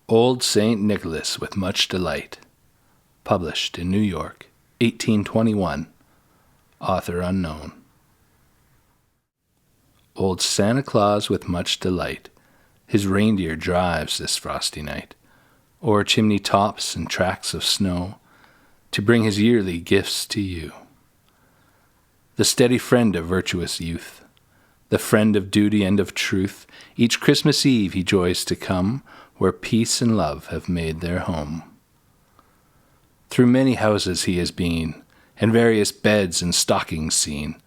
Old St. Nicholas with Much Delight. Published in New York, 1821. Author unknown. Old Santa Claus with much delight his reindeer drives this frosty night, o'er chimney tops and tracts of snow, to bring his yearly gifts to you. The steady friend of virtuous youth, the friend of duty and of truth, each Christmas Eve he joys to come, where peace and love have made their home. Through many houses he has been, and various beds and stockings seen,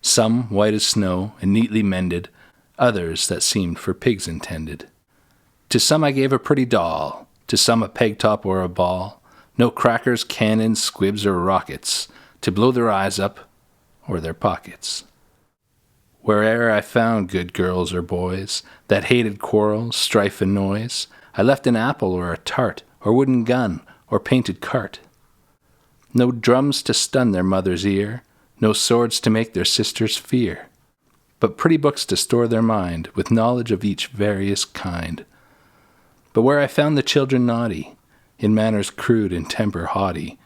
some white as snow and neatly mended, others that seemed for pigs intended. To some I gave a pretty doll, to some a peg-top or a ball, no crackers, cannons, squibs, or rockets, to blow their eyes up or their pockets. Where'er I found good girls or boys that hated quarrels, strife, and noise, I left an apple or a tart, or wooden gun, or painted cart. No drums to stun their mother's ear, no swords to make their sisters fear, but pretty books to store their mind with knowledge of each various kind. But where I found the children naughty, in manners crude and temper haughty,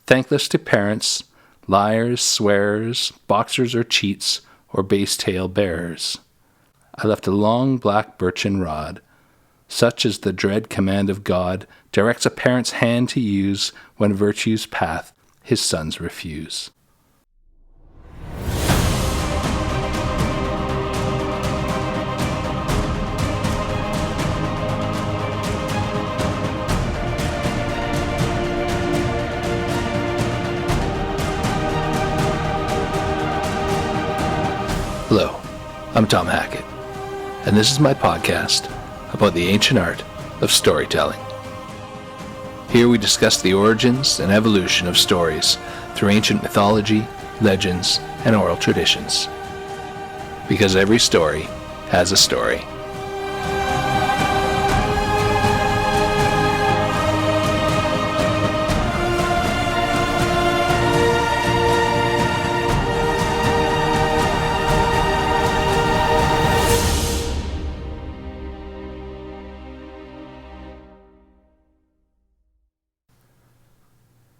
thankless to parents, liars, swearers, boxers or cheats, or base tale bearers, I left a long black birchen rod, such as the dread command of God directs a parent's hand to use when virtue's path his sons refuse. Hello, I'm Tom Hackett, and this is my podcast about the ancient art of storytelling. Here we discuss the origins and evolution of stories through ancient mythology, legends, and oral traditions. Because every story has a story.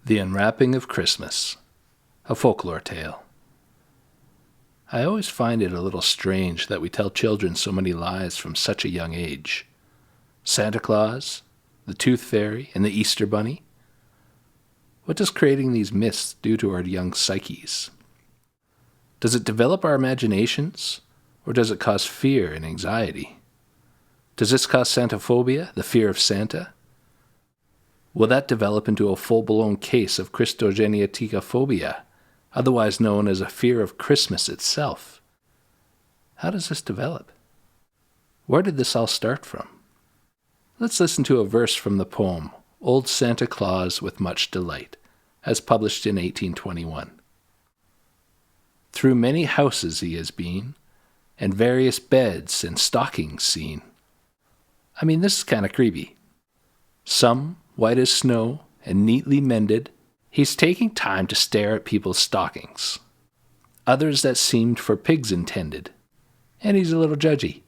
The Unwrapping of Christmas, a folklore tale. I always find it a little strange that we tell children so many lies from such a young age. Santa Claus, the Tooth Fairy, and the Easter Bunny. What does creating these myths do to our young psyches? Does it develop our imaginations, or does it cause fear and anxiety? Does this cause Santaphobia, the fear of Santa? Will that develop into a full-blown case of Christogeneticophobia, otherwise known as a fear of Christmas itself? How does this develop? Where did this all start from? Let's listen to a verse from the poem, Old Santa Claus with Much Delight, as published in 1821. Through many houses he has been, and various beds and stockings seen. I mean, this is kind of creepy. Some white as snow and neatly mended, he's taking time to stare at people's stockings. Others that seemed for pigs intended, and he's a little judgy.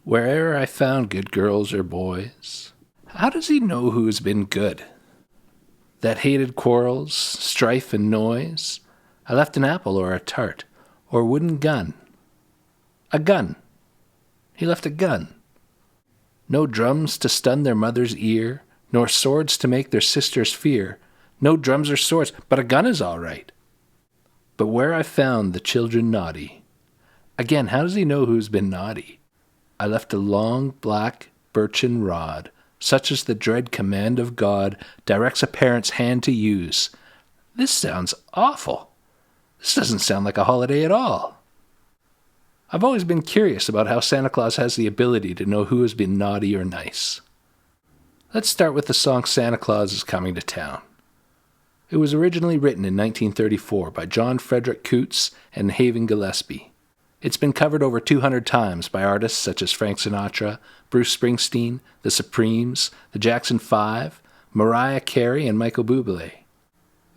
Where'er I found good girls or boys, how does he know who's been good? That hated quarrels, strife, and noise, I left an apple or a tart, or wooden gun. A gun. He left a gun. No drums to stun their mother's ear, nor swords to make their sisters fear. No drums or swords, but a gun is all right. But where I found the children naughty, again, how does he know who's been naughty? I left a long black birchen rod, such as the dread command of God directs a parent's hand to use. This sounds awful. This doesn't sound like a holiday at all. I've always been curious about how Santa Claus has the ability to know who has been naughty or nice. Let's start with the song Santa Claus is Coming to Town. It was originally written in 1934 by John Frederick Coots and Haven Gillespie. It's been covered over 200 times by artists such as Frank Sinatra, Bruce Springsteen, The Supremes, the Jackson 5, Mariah Carey, and Michael Bublé.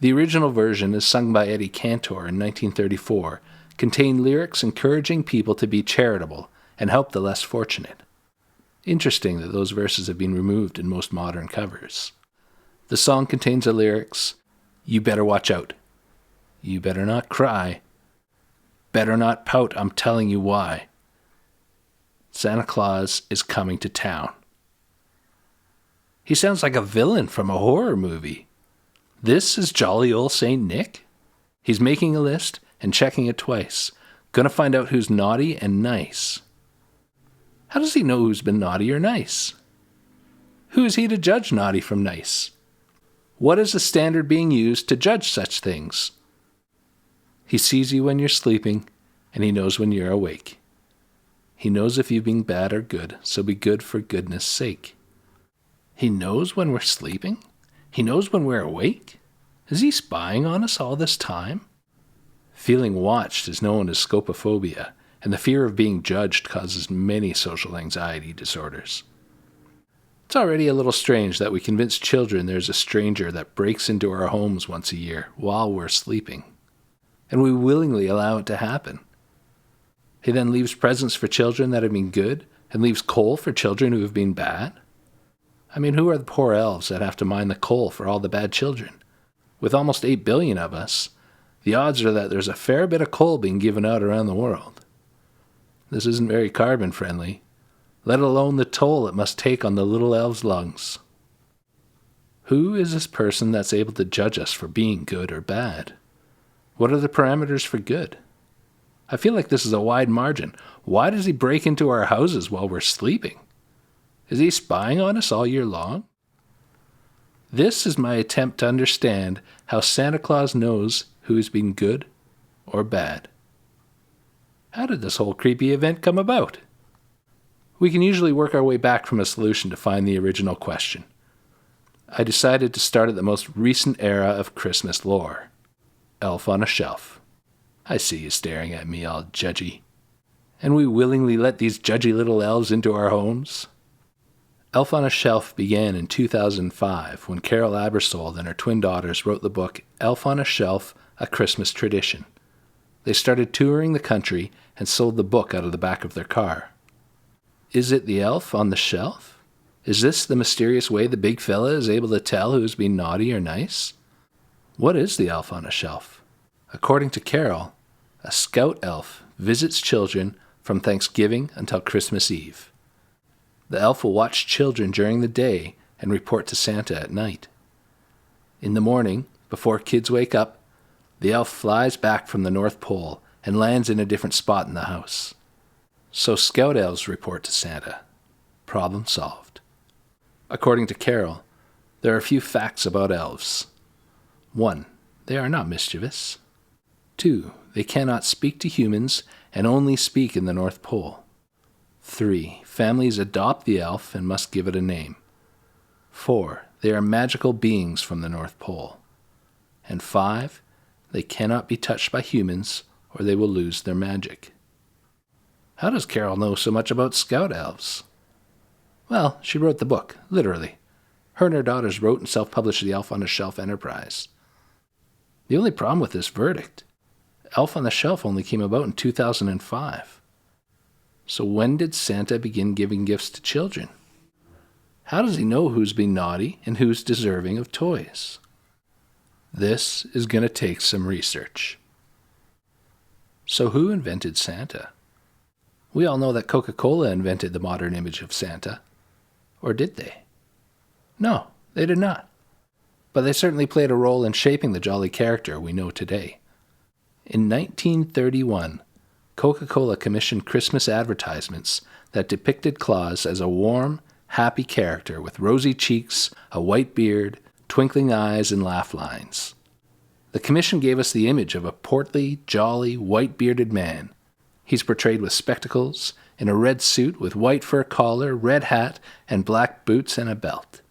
The original version is sung by Eddie Cantor in 1934, contain lyrics encouraging people to be charitable and help the less fortunate. Interesting that those verses have been removed in most modern covers. The song contains the lyrics, "You better watch out. You better not cry. Better not pout, I'm telling you why. Santa Claus is coming to town." He sounds like a villain from a horror movie. This is jolly old Saint Nick? He's making a list and checking it twice. Gonna find out who's naughty and nice. How does he know who's been naughty or nice? Who is he to judge naughty from nice? What is the standard being used to judge such things? He sees you when you're sleeping, and he knows when you're awake. He knows if you've been bad or good, so be good for goodness sake. He knows when we're sleeping? He knows when we're awake? Is he spying on us all this time? Feeling watched is known as scopophobia, and the fear of being judged causes many social anxiety disorders. It's already a little strange that we convince children there's a stranger that breaks into our homes once a year while we're sleeping, and we willingly allow it to happen. He then leaves presents for children that have been good and leaves coal for children who have been bad. I mean, who are the poor elves that have to mine the coal for all the bad children? With almost 8 billion of us, the odds are that there's a fair bit of coal being given out around the world. This isn't very carbon friendly, let alone the toll it must take on the little elves' lungs. Who is this person that's able to judge us for being good or bad? What are the parameters for good? I feel like this is a wide margin. Why does he break into our houses while we're sleeping? Is he spying on us all year long? This is my attempt to understand how Santa Claus knows who's been good or bad. How did this whole creepy event come about? We can usually work our way back from a solution to find the original question. I decided to start at the most recent era of Christmas lore. Elf on a Shelf. I see you staring at me all judgy. And we willingly let these judgy little elves into our homes? Elf on a Shelf began in 2005 when Carol Abersold and her twin daughters wrote the book Elf on a Shelf, A Christmas Tradition. They started touring the country and sold the book out of the back of their car. Is it the elf on the shelf? Is this the mysterious way the big fella is able to tell who's been naughty or nice? What is the elf on a shelf? According to Carol, a scout elf visits children from Thanksgiving until Christmas Eve. The elf will watch children during the day and report to Santa at night. In the morning, before kids wake up, the elf flies back from the North Pole and lands in a different spot in the house. So scout elves report to Santa. Problem solved. According to Carol, there are a few facts about elves. 1. They are not mischievous. 2. They cannot speak to humans and only speak in the North Pole. 3. Families adopt the elf and must give it a name. 4. They are magical beings from the North Pole. And 5. They cannot be touched by humans or they will lose their magic. How does Carol know so much about scout elves? Well, she wrote the book, literally. Her and her daughters wrote and self-published the Elf on a Shelf enterprise. The only problem with this verdict, Elf on the Shelf only came about in 2005. So when did Santa begin giving gifts to children? How does he know who's been naughty and who's deserving of toys? This is going to take some research. So who invented Santa? We all know that Coca-Cola invented the modern image of Santa. Or did they? No, they did not. But they certainly played a role in shaping the jolly character we know today. In 1931, Coca-Cola commissioned Christmas advertisements that depicted Claus as a warm, happy character with rosy cheeks, a white beard, twinkling eyes, and laugh lines. The commission gave us the image of a portly, jolly, white-bearded man. He's portrayed with spectacles, in a red suit with white fur collar, red hat, and black boots and a belt.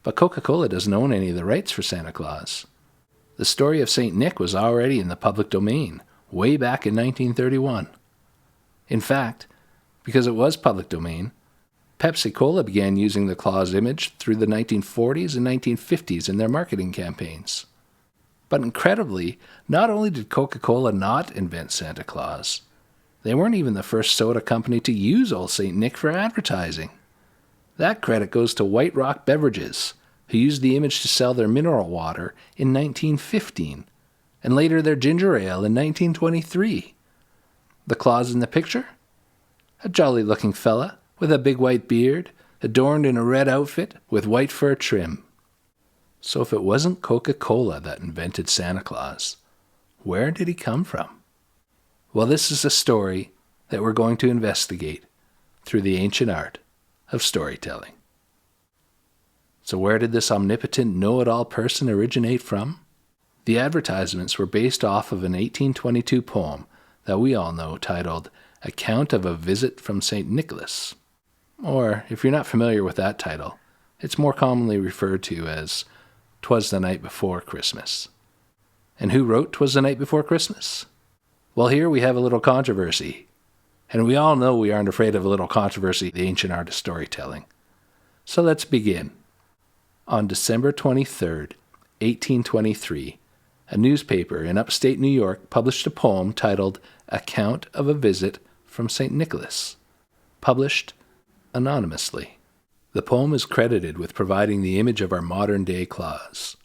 But Coca-Cola doesn't own any of the rights for Santa Claus. The story of St. Nick was already in the public domain, way back in 1931. In fact, because it was public domain, Pepsi-Cola began using the Claus image through the 1940s and 1950s in their marketing campaigns. But incredibly, not only did Coca-Cola not invent Santa Claus, they weren't even the first soda company to use Old St. Nick for advertising. That credit goes to White Rock Beverages, who used the image to sell their mineral water in 1915, and later their ginger ale in 1923. The Claus in the picture? A jolly-looking fella with a big white beard, adorned in a red outfit with white fur trim. So if it wasn't Coca-Cola that invented Santa Claus, where did he come from? Well, this is a story that we're going to investigate through the ancient art of storytelling. So where did this omnipotent know-it-all person originate from? The advertisements were based off of an 1822 poem that we all know titled Account of a Visit from St. Nicholas. Or, if you're not familiar with that title, it's more commonly referred to as 'Twas the Night Before Christmas. And who wrote 'Twas the Night Before Christmas? Well, here we have a little controversy. And we all know we aren't afraid of a little controversy, the ancient art of storytelling. So let's begin. On December 23rd, 1823, a newspaper in upstate New York published a poem titled Account of a Visit from St. Nicholas, published anonymously. The poem is credited with providing the image of our modern-day Claus.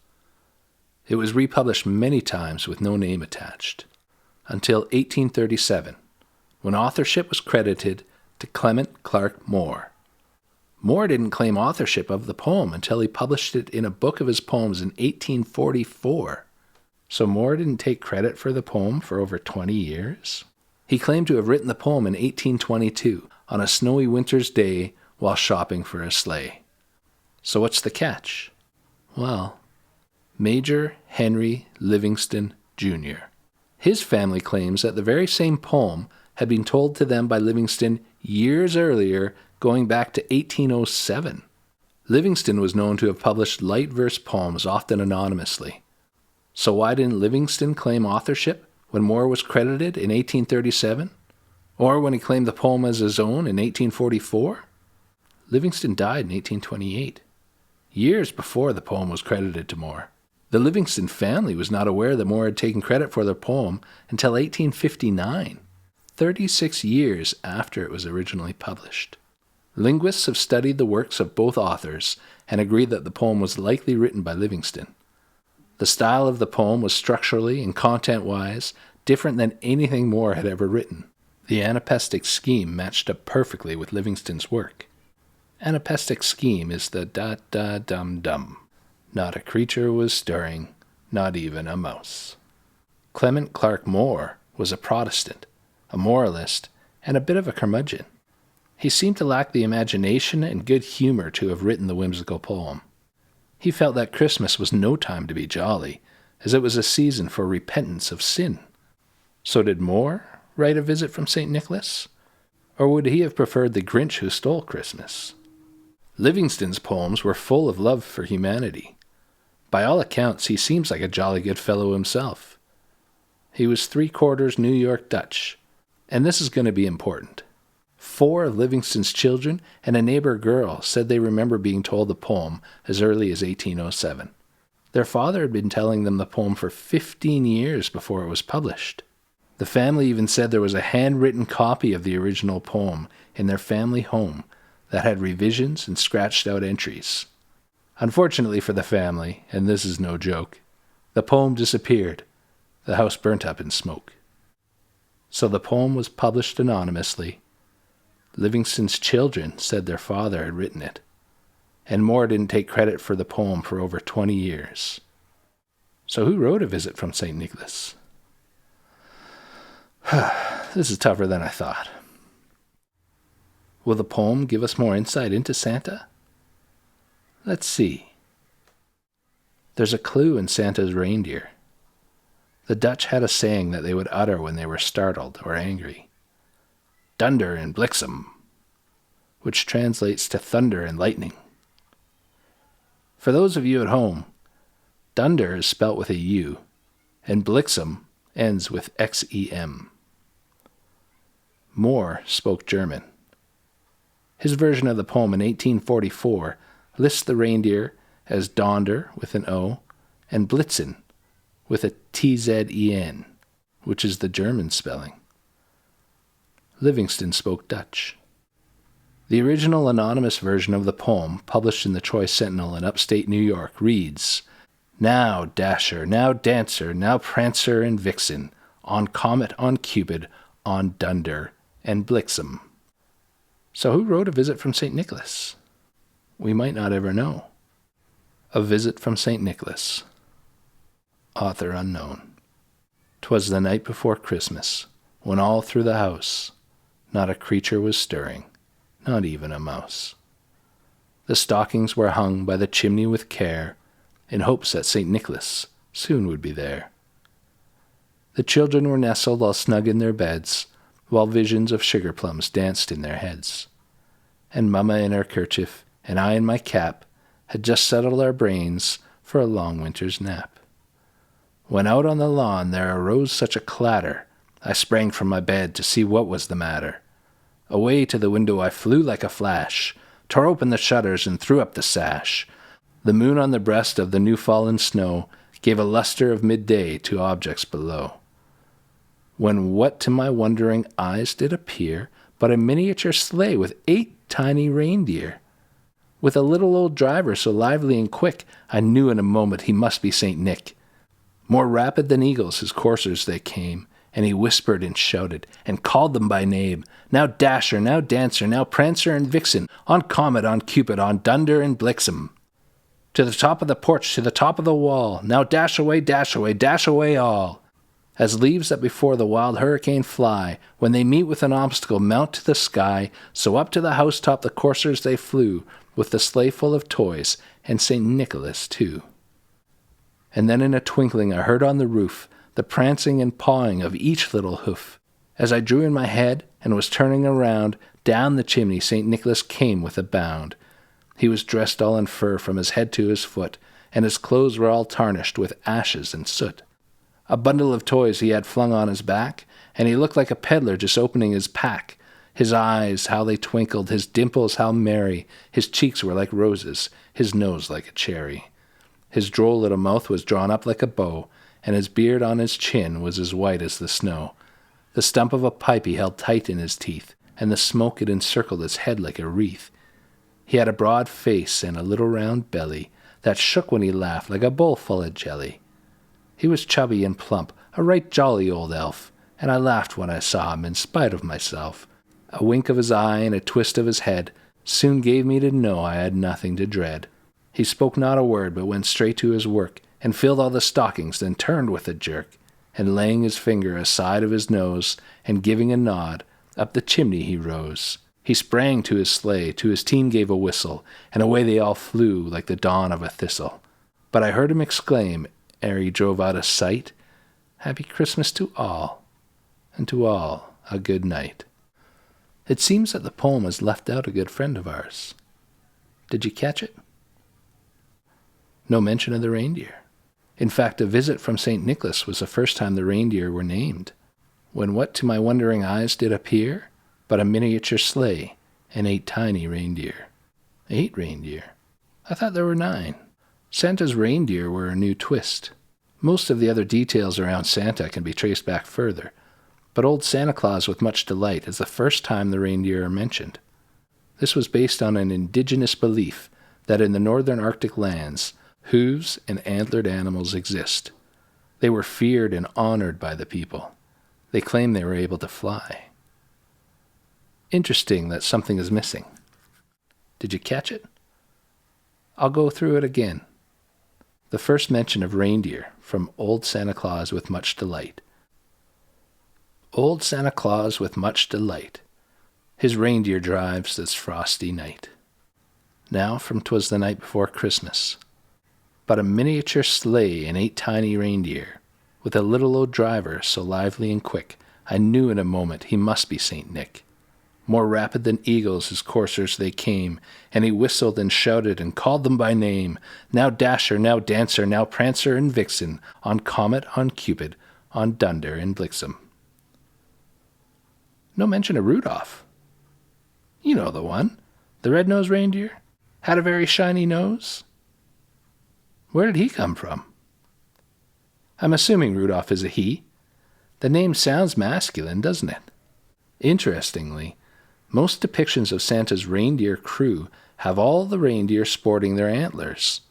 It was republished many times with no name attached, until 1837, when authorship was credited to Clement Clark Moore. Moore didn't claim authorship of the poem until he published it in a book of his poems in 1844. So Moore didn't take credit for the poem for over 20 years. He claimed to have written the poem in 1822 on a snowy winter's day while shopping for a sleigh. So what's the catch? Well, Major Henry Livingston, Jr. His family claims that the very same poem had been told to them by Livingston years earlier, going back to 1807. Livingston was known to have published light verse poems, often anonymously. So why didn't Livingston claim authorship when Moore was credited in 1837? Or when he claimed the poem as his own in 1844? Livingston died in 1828, years before the poem was credited to Moore. The Livingston family was not aware that Moore had taken credit for the poem until 1859, 36 years after it was originally published. Linguists have studied the works of both authors and agree that the poem was likely written by Livingston. The style of the poem was structurally and content-wise different than anything Moore had ever written. The anapestic scheme matched up perfectly with Livingston's work. Anapestic scheme is the da-da-dum-dum. Not a creature was stirring, not even a mouse. Clement Clark Moore was a Protestant, a moralist, and a bit of a curmudgeon. He seemed to lack the imagination and good humor to have written the whimsical poem. He felt that Christmas was no time to be jolly, as it was a season for repentance of sin. So did Moore write A Visit from St. Nicholas? Or would he have preferred The Grinch Who Stole Christmas? Livingston's poems were full of love for humanity. By all accounts, he seems like a jolly good fellow himself. He was 3/4 New York Dutch, and this is going to be important. 4 of Livingston's children and a neighbor girl said they remember being told the poem as early as 1807. Their father had been telling them the poem for 15 years before it was published. The family even said there was a handwritten copy of the original poem in their family home that had revisions and scratched out entries. Unfortunately for the family, and this is no joke, the poem disappeared. The house burnt up in smoke. So the poem was published anonymously. Livingston's children said their father had written it, and Moore didn't take credit for the poem for over 20 years. So who wrote A Visit from St. Nicholas? This is tougher than I thought. Will the poem give us more insight into Santa? Let's see. There's a clue in Santa's reindeer. The Dutch had a saying that they would utter when they were startled or angry. Dunder and bliksem, which translates to thunder and lightning. For those of you at home, dunder is spelt with a U, and bliksem ends with XEM. Moore spoke German. His version of the poem in 1844 lists the reindeer as Donder with an O and Blitzen with a TZEN, which is the German spelling. Livingston spoke Dutch. The original anonymous version of the poem, published in the Troy Sentinel in upstate New York, reads, "Now Dasher, now Dancer, now Prancer and Vixen, on Comet, on Cupid, on Dunder and Blixen." So who wrote A Visit from St. Nicholas? We might not ever know. A Visit from St. Nicholas. Author unknown. 'Twas the night before Christmas, when all through the house not a creature was stirring, not even a mouse. The stockings were hung by the chimney with care, in hopes that St. Nicholas soon would be there. The children were nestled all snug in their beds, while visions of sugar plums danced in their heads. And Mamma in her kerchief, and I in my cap, had just settled our brains for a long winter's nap. When out on the lawn there arose such a clatter, I sprang from my bed to see what was the matter. Away to the window I flew like a flash, tore open the shutters and threw up the sash. The moon on the breast of the new-fallen snow gave a luster of midday to objects below. When what to my wondering eyes did appear but a miniature sleigh with 8 tiny reindeer. With a little old driver so lively and quick, I knew in a moment he must be St. Nick. More rapid than eagles his coursers they came, and he whispered and shouted, and called them by name. Now Dasher, now Dancer, now Prancer and Vixen, on Comet, on Cupid, on Dunder and Blixen. To the top of the porch, to the top of the wall, now dash away, dash away, dash away all. As leaves that before the wild hurricane fly, when they meet with an obstacle mount to the sky, so up to the housetop the coursers they flew, with the sleigh full of toys, and St. Nicholas too. And then in a twinkling I heard on the roof the prancing and pawing of each little hoof. As I drew in my head and was turning around, down the chimney St. Nicholas came with a bound. He was dressed all in fur from his head to his foot, and his clothes were all tarnished with ashes and soot. A bundle of toys he had flung on his back, and he looked like a peddler just opening his pack. His eyes, how they twinkled, his dimples, how merry, his cheeks were like roses, his nose like a cherry. His droll little mouth was drawn up like a bow, and his beard on his chin was as white as the snow. The stump of a pipe he held tight in his teeth, and the smoke it encircled his head like a wreath. He had a broad face and a little round belly that shook when he laughed like a bowl full of jelly. He was chubby and plump, a right jolly old elf, and I laughed when I saw him in spite of myself. A wink of his eye and a twist of his head soon gave me to know I had nothing to dread. He spoke not a word, but went straight to his work, and filled all the stockings, then turned with a jerk, and laying his finger aside of his nose, and giving a nod, up the chimney he rose. He sprang to his sleigh, to his team gave a whistle, and away they all flew like the dawn of a thistle. But I heard him exclaim, ere he drove out of sight, "Happy Christmas to all, and to all a good night." It seems that the poem has left out a good friend of ours. Did you catch it? No mention of the reindeer. In fact, A Visit from St. Nicholas was the first time the reindeer were named, when what to my wondering eyes did appear but a miniature sleigh and 8 tiny reindeer. 8 reindeer? I thought there were 9. Santa's reindeer were a new twist. Most of the other details around Santa can be traced back further, but old Santa Claus with much delight is the first time the reindeer are mentioned. This was based on an indigenous belief that in the northern Arctic lands, hooves and antlered animals exist. They were feared and honored by the people. They claimed they were able to fly. Interesting that something is missing. Did you catch it? I'll go through it again. The first mention of reindeer from Old Santa Claus with much delight. Old Santa Claus with much delight, his reindeer drives this frosty night. Now from 'Twas the night before Christmas, but a miniature sleigh and 8 tiny reindeer, with a little old driver so lively and quick, I knew in a moment he must be St. Nick. More rapid than eagles his coursers they came, and he whistled and shouted and called them by name. Now Dasher, now Dancer, now Prancer and Vixen, on Comet, on Cupid, on Dunder and Blixen. No mention of Rudolph. You know the one, the red-nosed reindeer, had a very shiny nose. Where did he come from? I'm assuming Rudolph is a he. The name sounds masculine, doesn't it? Interestingly, most depictions of Santa's reindeer crew have all the reindeer sporting their antlers.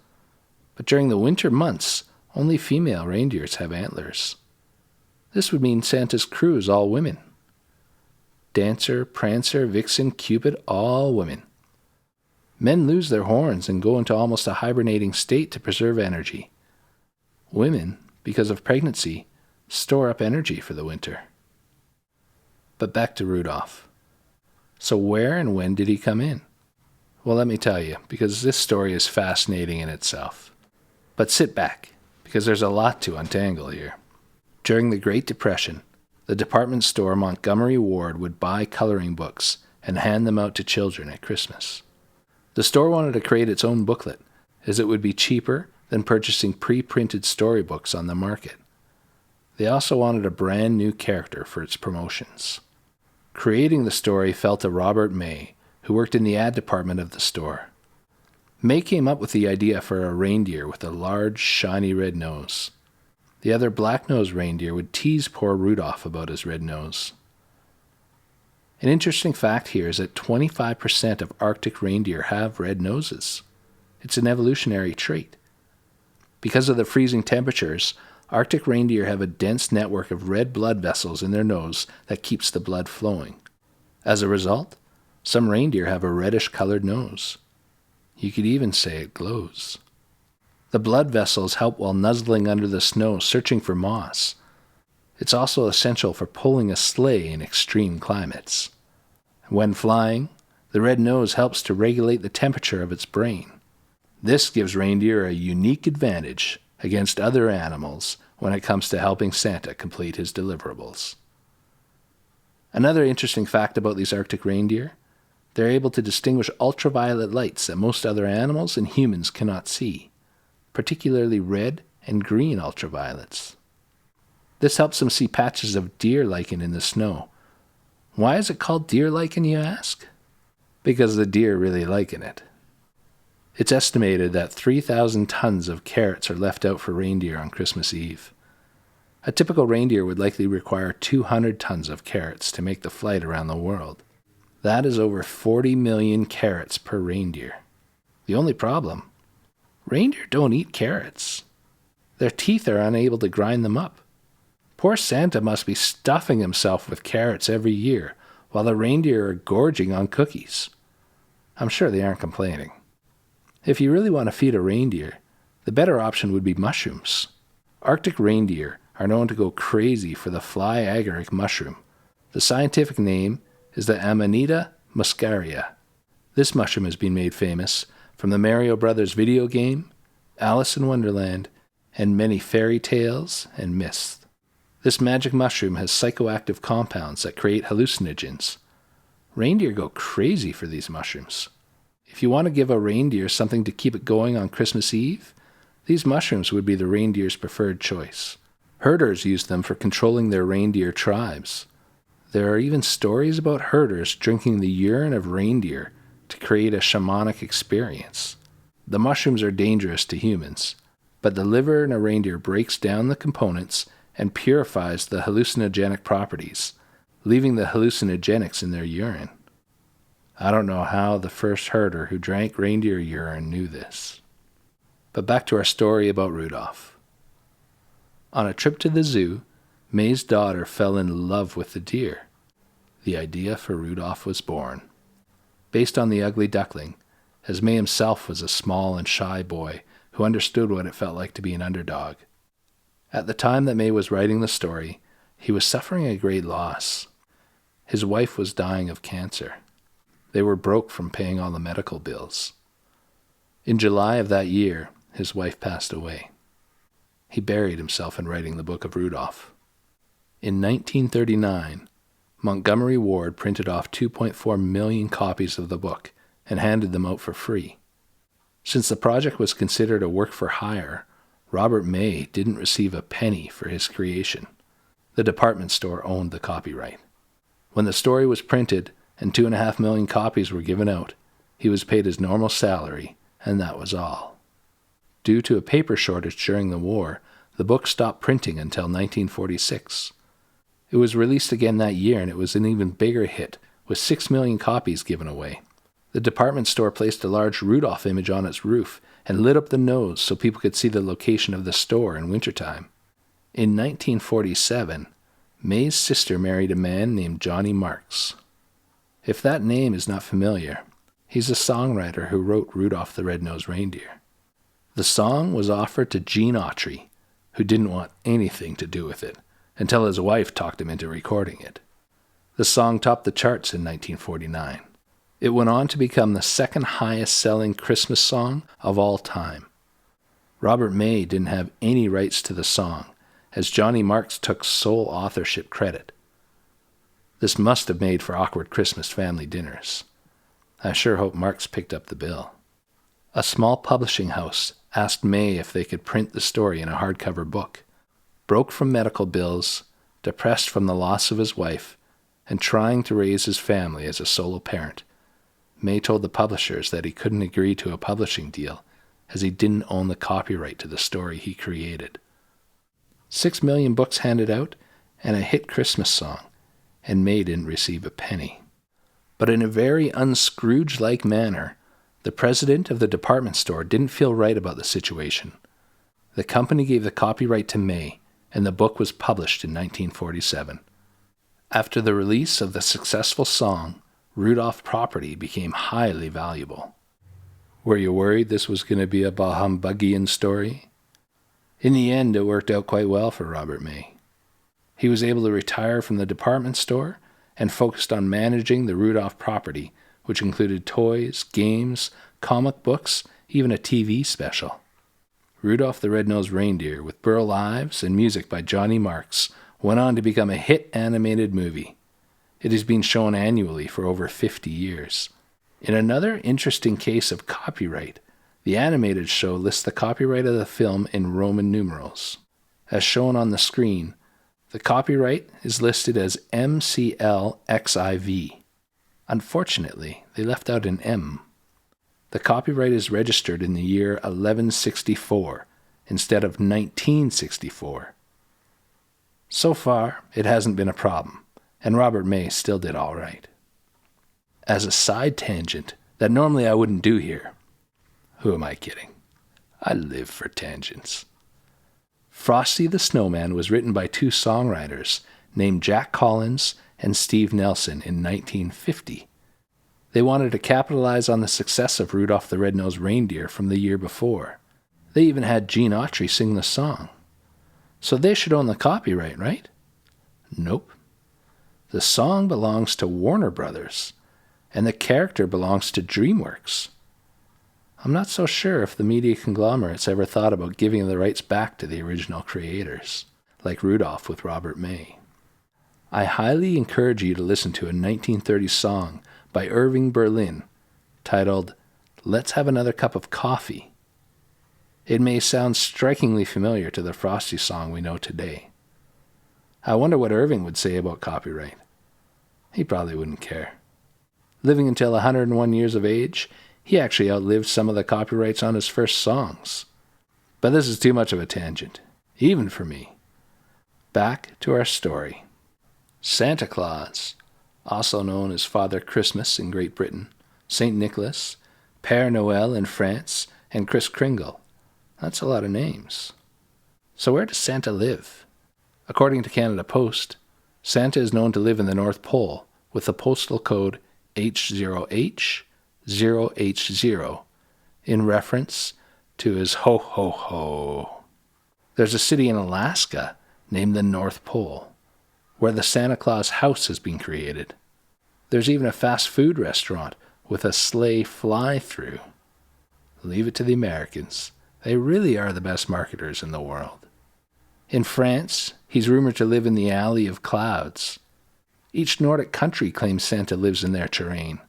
But during the winter months, only female reindeers have antlers. This would mean Santa's crew is all women. Dancer, Prancer, Vixen, Cupid, all women. Men lose their horns and go into almost a hibernating state to preserve energy. Women, because of pregnancy, store up energy for the winter. But back to Rudolph. So where and when did he come in? Well, let me tell you, because this story is fascinating in itself. But sit back, because there's a lot to untangle here. During the Great Depression, the department store Montgomery Ward would buy coloring books and hand them out to children at Christmas. The store wanted to create its own booklet, as it would be cheaper than purchasing pre-printed storybooks on the market. They also wanted a brand new character for its promotions. Creating the story fell to Robert May, who worked in the ad department of the store. May came up with the idea for a reindeer with a large, shiny red nose. The other black-nosed reindeer would tease poor Rudolph about his red nose. An interesting fact here is that 25% of Arctic reindeer have red noses. It's an evolutionary trait. Because of the freezing temperatures, Arctic reindeer have a dense network of red blood vessels in their nose that keeps the blood flowing. As a result, some reindeer have a reddish-colored nose. You could even say it glows. The blood vessels help while nuzzling under the snow searching for moss. It's also essential for pulling a sleigh in extreme climates. When flying, the red nose helps to regulate the temperature of its brain. This gives reindeer a unique advantage against other animals when it comes to helping Santa complete his deliverables. Another interesting fact about these Arctic reindeer, they're able to distinguish ultraviolet lights that most other animals and humans cannot see, particularly red and green ultraviolets. This helps them see patches of deer lichen in the snow. Why is it called deer lichen, you ask? Because the deer really lichen it. It's estimated that 3,000 tons of carrots are left out for reindeer on Christmas Eve. A typical reindeer would likely require 200 tons of carrots to make the flight around the world. That is over 40 million carrots per reindeer. The only problem? Reindeer don't eat carrots. Their teeth are unable to grind them up. Poor Santa must be stuffing himself with carrots every year, while the reindeer are gorging on cookies. I'm sure they aren't complaining. If you really want to feed a reindeer, the better option would be mushrooms. Arctic reindeer are known to go crazy for the fly agaric mushroom. The scientific name is the Amanita muscaria. This mushroom has been made famous from the Mario Brothers video game, Alice in Wonderland, and many fairy tales and myths. This magic mushroom has psychoactive compounds that create hallucinogens. Reindeer go crazy for these mushrooms. If you want to give a reindeer something to keep it going on Christmas Eve, these mushrooms would be the reindeer's preferred choice. Herders use them for controlling their reindeer tribes. There are even stories about herders drinking the urine of reindeer to create a shamanic experience. The mushrooms are dangerous to humans, but the liver in a reindeer breaks down the components and purifies the hallucinogenic properties, leaving the hallucinogenics in their urine. I don't know how the first herder who drank reindeer urine knew this. But back to our story about Rudolph. On a trip to the zoo, May's daughter fell in love with the deer. The idea for Rudolph was born. Based on the ugly duckling, as May himself was a small and shy boy who understood what it felt like to be an underdog. At the time that May was writing the story, he was suffering a great loss. His wife was dying of cancer. They were broke from paying all the medical bills. In July of that year, his wife passed away. He buried himself in writing the Book of Rudolph. In 1939, Montgomery Ward printed off 2.4 million copies of the book and handed them out for free. Since the project was considered a work for hire, Robert May didn't receive a penny for his creation. The department store owned the copyright. When the story was printed and 2.5 million copies were given out, he was paid his normal salary, and that was all. Due to a paper shortage during the war, The book stopped printing until 1946. It was released again that year, and it was an even bigger hit, with 6 million copies given away. The department store placed a large Rudolph image on its roof and lit up the nose so people could see the location of the store in wintertime. In 1947, May's sister married a man named Johnny Marks. If that name is not familiar, he's a songwriter who wrote Rudolph the Red-Nosed Reindeer. The song was offered to Gene Autry, who didn't want anything to do with it, until his wife talked him into recording it. The song topped the charts in 1949. It went on to become the second highest-selling Christmas song of all time. Robert May didn't have any rights to the song, as Johnny Marks took sole authorship credit. This must have made for awkward Christmas family dinners. I sure hope Marks picked up the bill. A small publishing house asked May if they could print the story in a hardcover book. Broke from medical bills, depressed from the loss of his wife, and trying to raise his family as a solo parent, May told the publishers that he couldn't agree to a publishing deal as he didn't own the copyright to the story he created. 6 million books handed out, and a hit Christmas song, and May didn't receive a penny. But in a very un-Scrooge-like manner, the president of the department store didn't feel right about the situation. The company gave the copyright to May, and the book was published in 1947. After the release of the successful song, Rudolph property became highly valuable. Were you worried this was going to be a Bahambuggian story? In the end, it worked out quite well for Robert May. He was able to retire from the department store and focused on managing the Rudolph property, which included toys, games, comic books, even a TV special. Rudolph the Red-Nosed Reindeer, with Burl Ives and music by Johnny Marks, went on to become a hit animated movie. It has been shown annually for over 50 years. In another interesting case of copyright, the animated show lists the copyright of the film in Roman numerals. As shown on the screen, the copyright is listed as MCLXIV. Unfortunately, they left out an M. The copyright is registered in the year 1164 instead of 1964. So far, it hasn't been a problem, and Robert May still did all right. As a side tangent that normally I wouldn't do here, who am I kidding? I live for tangents. Frosty the Snowman was written by two songwriters named Jack Collins and Steve Nelson in 1950. They wanted to capitalize on the success of Rudolph the Red-Nosed Reindeer from the year before. They even had Gene Autry sing the song. So they should own the copyright, right? Nope. The song belongs to Warner Brothers, and the character belongs to DreamWorks. I'm not so sure if the media conglomerates ever thought about giving the rights back to the original creators, like Rudolph with Robert May. I highly encourage you to listen to a 1930s song by Irving Berlin titled "Let's Have Another Cup of Coffee." It may sound strikingly familiar to the Frosty song we know today. I wonder what Irving would say about copyright. He probably wouldn't care. Living until 101 years of age, he actually outlived some of the copyrights on his first songs. But this is too much of a tangent, even for me. Back to our story. Santa Claus, also known as Father Christmas in Great Britain, St. Nicholas, Père Noël in France, and Kris Kringle. That's a lot of names. So where does Santa live? According to Canada Post, Santa is known to live in the North Pole with the postal code H0H0H0 in reference to his ho-ho-ho. There's a city in Alaska named the North Pole, where the Santa Claus house has been created. There's even a fast food restaurant with a sleigh fly-through. Leave it to the Americans. They really are the best marketers in the world. In France, he's rumored to live in the Alley of Clouds. Each Nordic country claims Santa lives in their terrain.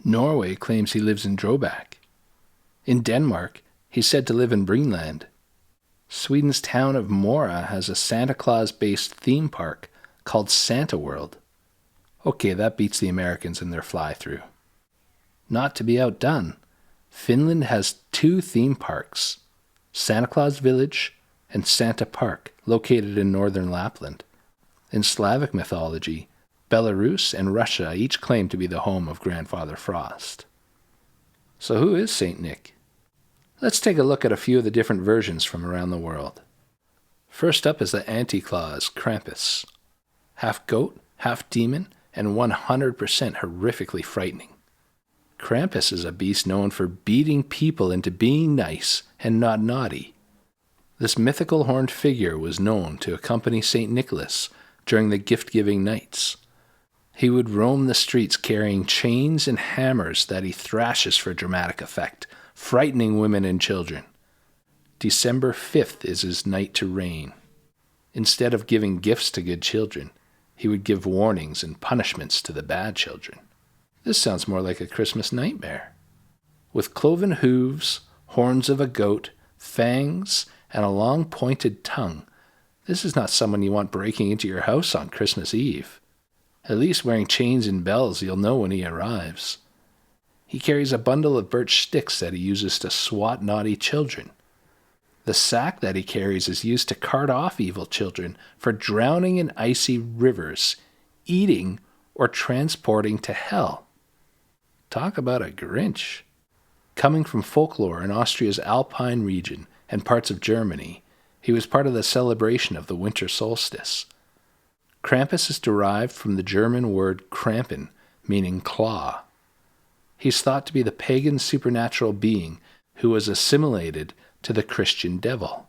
Norway claims he lives in Drøbak. In Denmark, he's said to live in Greenland. Sweden's town of Mora has a Santa Claus-based theme park called Santa World. Okay, that beats the Americans in their fly-through. Not to be outdone, Finland has 2 theme parks, Santa Claus Village and Santa Park, located in northern Lapland. In Slavic mythology, Belarus and Russia each claim to be the home of Grandfather Frost. So who is Saint Nick? Let's take a look at a few of the different versions from around the world. First up is the Anti-Claus, Krampus. Half goat, half demon, and 100% horrifically frightening. Krampus is a beast known for beating people into being nice and not naughty. This mythical horned figure was known to accompany St. Nicholas during the gift-giving nights. He would roam the streets carrying chains and hammers that he thrashes for dramatic effect, frightening women and children. December 5th is his night to reign. Instead of giving gifts to good children, he would give warnings and punishments to the bad children. This sounds more like a Christmas nightmare. With cloven hooves, horns of a goat, fangs, and a long pointed tongue, this is not someone you want breaking into your house on Christmas Eve. At least wearing chains and bells, you'll know when he arrives. He carries a bundle of birch sticks that he uses to swat naughty children. The sack that he carries is used to cart off evil children for drowning in icy rivers, eating, or transporting to hell. Talk about a Grinch. Coming from folklore in Austria's Alpine region and parts of Germany, he was part of the celebration of the winter solstice. Krampus is derived from the German word Krampen, meaning claw. He's thought to be the pagan supernatural being who was assimilated to the Christian devil.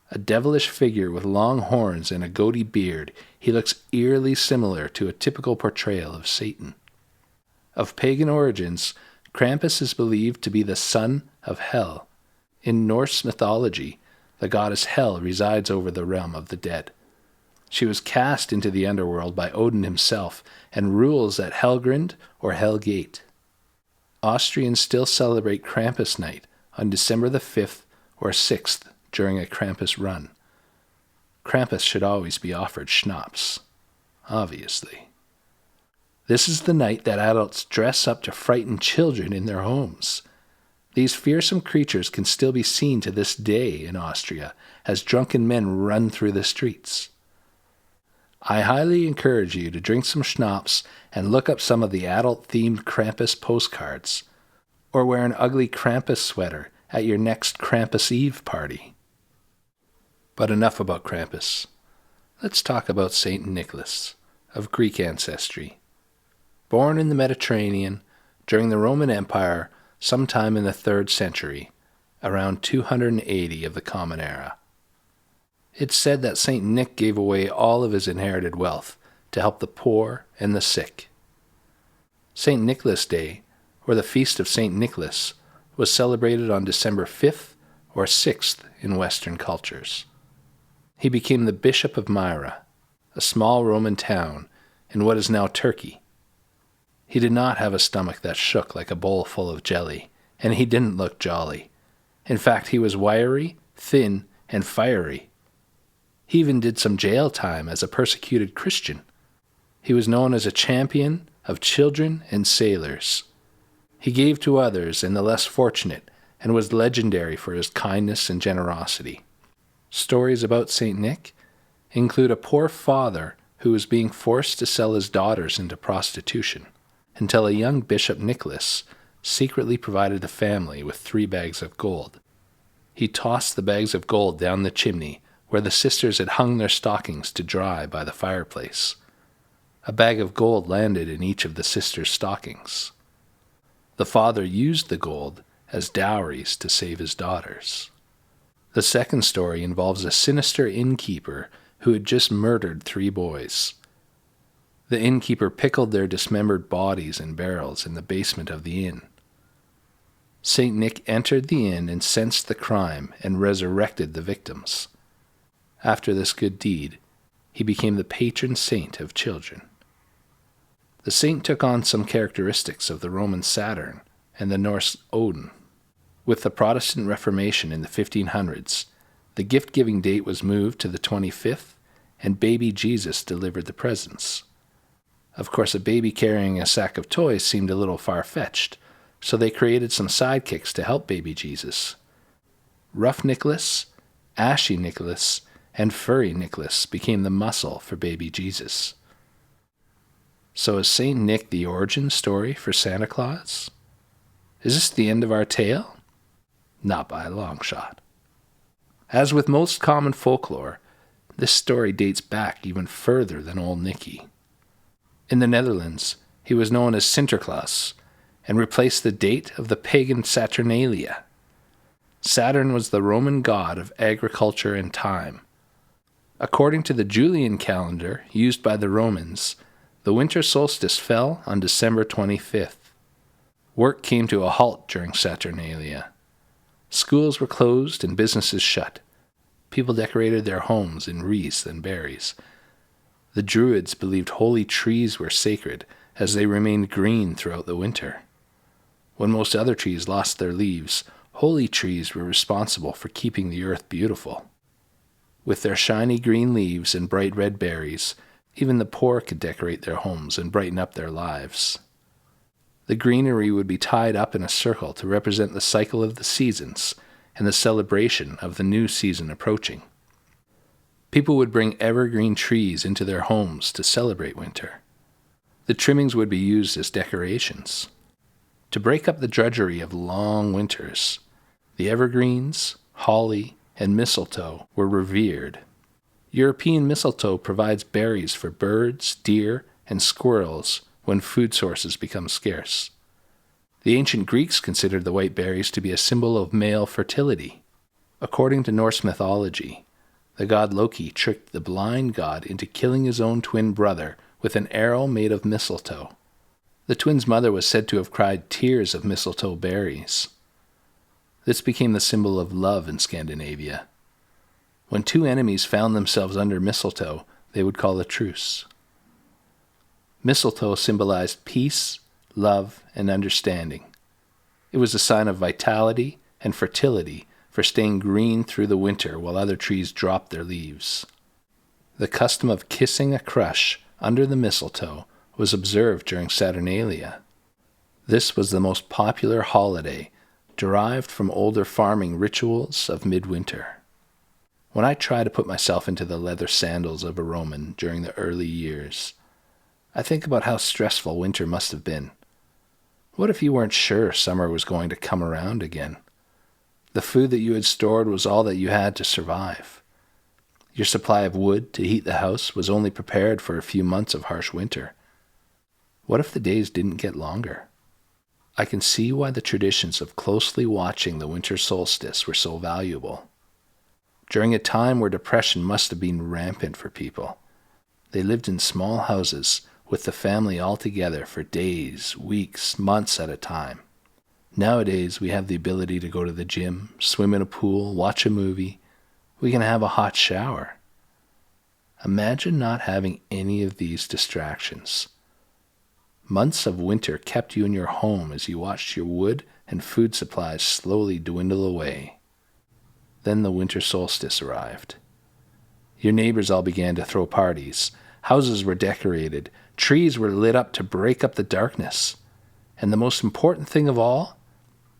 A devilish figure with long horns and a goatee beard, he looks eerily similar to a typical portrayal of Satan. Of pagan origins, Krampus is believed to be the son of Hel. In Norse mythology, the goddess Hel resides over the realm of the dead. She was cast into the underworld by Odin himself and rules at Helgrund or Hell Gate. Austrians still celebrate Krampus Night on December the 5th or 6th during a Krampus run. Krampus should always be offered schnapps, obviously. This is the night that adults dress up to frighten children in their homes. These fearsome creatures can still be seen to this day in Austria as drunken men run through the streets. I highly encourage you to drink some schnapps and look up some of the adult-themed Krampus postcards, or wear an ugly Krampus sweater at your next Krampus Eve party. But enough about Krampus. Let's talk about Saint Nicholas, of Greek ancestry. Born in the Mediterranean during the Roman Empire sometime in the 3rd century, around 280 of the Common Era. It's said that St. Nick gave away all of his inherited wealth to help the poor and the sick. St. Nicholas Day, or the Feast of St. Nicholas, was celebrated on December 5th or 6th in Western cultures. He became the Bishop of Myra, a small Roman town in what is now Turkey. He did not have a stomach that shook like a bowl full of jelly, and he didn't look jolly. In fact, he was wiry, thin, and fiery. He even did some jail time as a persecuted Christian. He was known as a champion of children and sailors. He gave to others and the less fortunate, and was legendary for his kindness and generosity. Stories about St. Nick include a poor father who was being forced to sell his daughters into prostitution, until a young Bishop Nicholas secretly provided the family with 3 bags of gold. He tossed the bags of gold down the chimney where the sisters had hung their stockings to dry by the fireplace. A bag of gold landed in each of the sisters' stockings. The father used the gold as dowries to save his daughters. The second story involves a sinister innkeeper who had just murdered 3 boys. The innkeeper pickled their dismembered bodies in barrels in the basement of the inn. St. Nick entered the inn and sensed the crime and resurrected the victims. After this good deed, he became the patron saint of children. The saint took on some characteristics of the Roman Saturn and the Norse Odin. With the Protestant Reformation in the 1500s, the gift-giving date was moved to the 25th, and baby Jesus delivered the presents. Of course, a baby carrying a sack of toys seemed a little far-fetched, so they created some sidekicks to help baby Jesus. Rough Nicholas Ashy Nicholas and Furry Nicholas became the muscle for baby Jesus. So is St. Nick the origin story for Santa Claus? Is this the end of our tale? Not by a long shot. As with most common folklore, this story dates back even further than Old Nicky. In the Netherlands, he was known as Sinterklaas and replaced the date of the pagan Saturnalia. Saturn was the Roman god of agriculture and time. According to the Julian calendar used by the Romans, the winter solstice fell on December 25th. Work came to a halt during Saturnalia. Schools were closed and businesses shut. People decorated their homes in wreaths and berries. The Druids believed holy trees were sacred as they remained green throughout the winter. When most other trees lost their leaves, holy trees were responsible for keeping the earth beautiful. With their shiny green leaves and bright red berries, even the poor could decorate their homes and brighten up their lives. The greenery would be tied up in a circle to represent the cycle of the seasons and the celebration of the new season approaching. People would bring evergreen trees into their homes to celebrate winter. The trimmings would be used as decorations. To break up the drudgery of long winters, the evergreens, holly, and mistletoe were revered. European mistletoe provides berries for birds, deer, and squirrels when food sources become scarce. The ancient Greeks considered the white berries to be a symbol of male fertility. According to Norse mythology, the god Loki tricked the blind god into killing his own twin brother with an arrow made of mistletoe. The twin's mother was said to have cried tears of mistletoe berries. This became the symbol of love in Scandinavia. When two enemies found themselves under mistletoe, they would call a truce. Mistletoe symbolized peace, love, and understanding. It was a sign of vitality and fertility for staying green through the winter while other trees dropped their leaves. The custom of kissing a crush under the mistletoe was observed during Saturnalia. This was the most popular holiday, derived from older farming rituals of midwinter. When I try to put myself into the leather sandals of a Roman during the early years, I think about how stressful winter must have been. What if you weren't sure summer was going to come around again? The food that you had stored was all that you had to survive. Your supply of wood to heat the house was only prepared for a few months of harsh winter. What if the days didn't get longer? I can see why the traditions of closely watching the winter solstice were so valuable. During a time where depression must have been rampant for people, they lived in small houses with the family all together for days, weeks, months at a time. Nowadays, we have the ability to go to the gym, swim in a pool, watch a movie. We can have a hot shower. Imagine not having any of these distractions. Months of winter kept you in your home as you watched your wood and food supplies slowly dwindle away. Then the winter solstice arrived. Your neighbors all began to throw parties. Houses were decorated. Trees were lit up to break up the darkness. And the most important thing of all,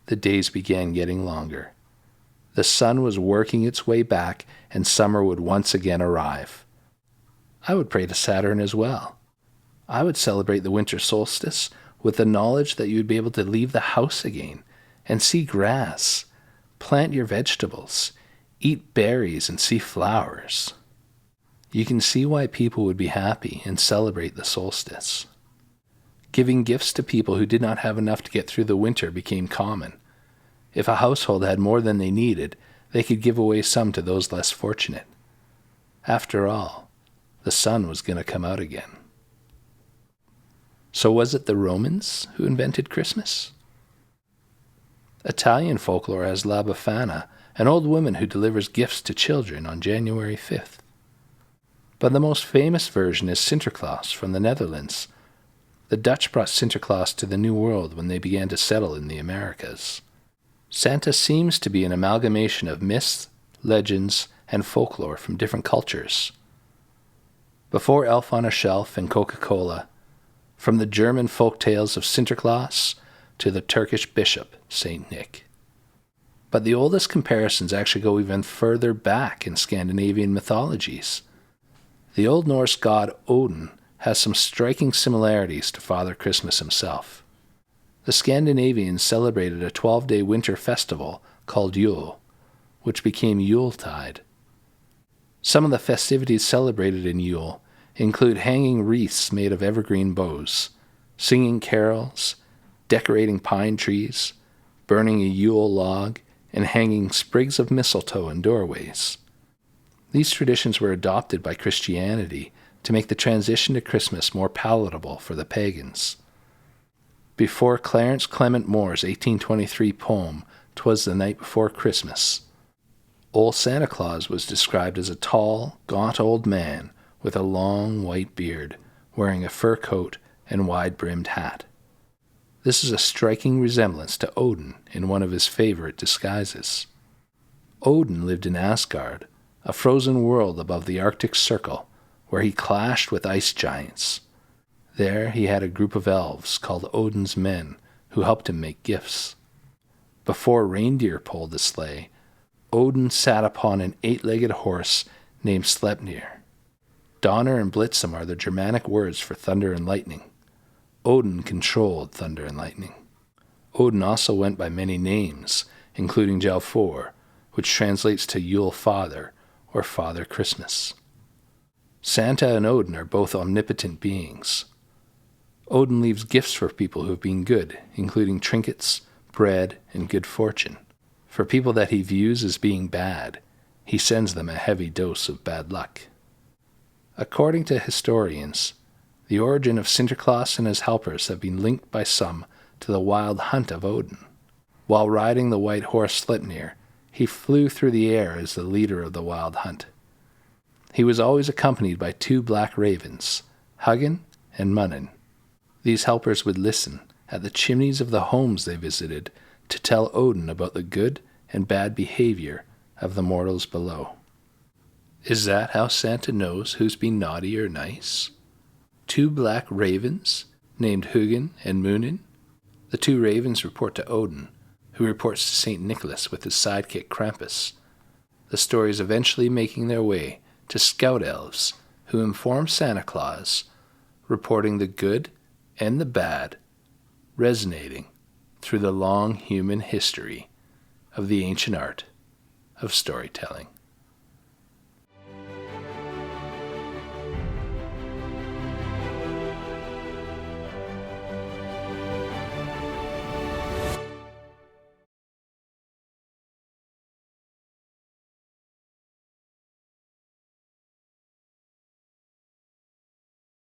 the days began getting longer. The sun was working its way back, and summer would once again arrive. I would pray to Saturn as well. I would celebrate the winter solstice with the knowledge that you would be able to leave the house again and see grass, plant your vegetables, eat berries, and see flowers. You can see why people would be happy and celebrate the solstice. Giving gifts to people who did not have enough to get through the winter became common. If a household had more than they needed, they could give away some to those less fortunate. After all, the sun was going to come out again. So was it the Romans who invented Christmas? Italian folklore has La Befana, an old woman who delivers gifts to children on January 5th. But the most famous version is Sinterklaas from the Netherlands. The Dutch brought Sinterklaas to the New World when they began to settle in the Americas. Santa seems to be an amalgamation of myths, legends, and folklore from different cultures. Before Elf on a Shelf and Coca-Cola, from the German folk tales of Sinterklaas to the Turkish bishop, Saint Nick. But the oldest comparisons actually go even further back in Scandinavian mythologies. The Old Norse god Odin has some striking similarities to Father Christmas himself. The Scandinavians celebrated a 12-day winter festival called Yule, which became Yuletide. Some of the festivities celebrated in Yule include hanging wreaths made of evergreen boughs, singing carols, decorating pine trees, burning a Yule log, and hanging sprigs of mistletoe in doorways. These traditions were adopted by Christianity to make the transition to Christmas more palatable for the pagans. Before Clarence Clement Moore's 1823 poem, "'Twas the Night Before Christmas," Old Santa Claus was described as a tall, gaunt old man with a long white beard, wearing a fur coat and wide-brimmed hat. This is a striking resemblance to Odin in one of his favorite disguises. Odin lived in Asgard, a frozen world above the Arctic Circle, where he clashed with ice giants. There he had a group of elves called Odin's Men, who helped him make gifts. Before reindeer pulled the sleigh, Odin sat upon an 8-legged horse named Sleipnir. Donner and Blitzen are the Germanic words for thunder and lightning. Odin controlled thunder and lightning. Odin also went by many names, including Jalfor, which translates to Yule Father or Father Christmas. Santa and Odin are both omnipotent beings. Odin leaves gifts for people who have been good, including trinkets, bread, and good fortune. For people that he views as being bad, he sends them a heavy dose of bad luck. According to historians, the origin of Sinterklaas and his helpers have been linked by some to the wild hunt of Odin. While riding the white horse Sleipnir, he flew through the air as the leader of the wild hunt. He was always accompanied by 2 black ravens, Hugin and Munnin. These helpers would listen at the chimneys of the homes they visited to tell Odin about the good and bad behavior of the mortals below. Is that how Santa knows who's been naughty or nice? 2 black ravens, named Hugin and Munin? The 2 ravens report to Odin, who reports to St. Nicholas with his sidekick Krampus. The stories eventually making their way to scout elves, who inform Santa Claus, reporting the good and the bad, resonating through the long human history of the ancient art of storytelling.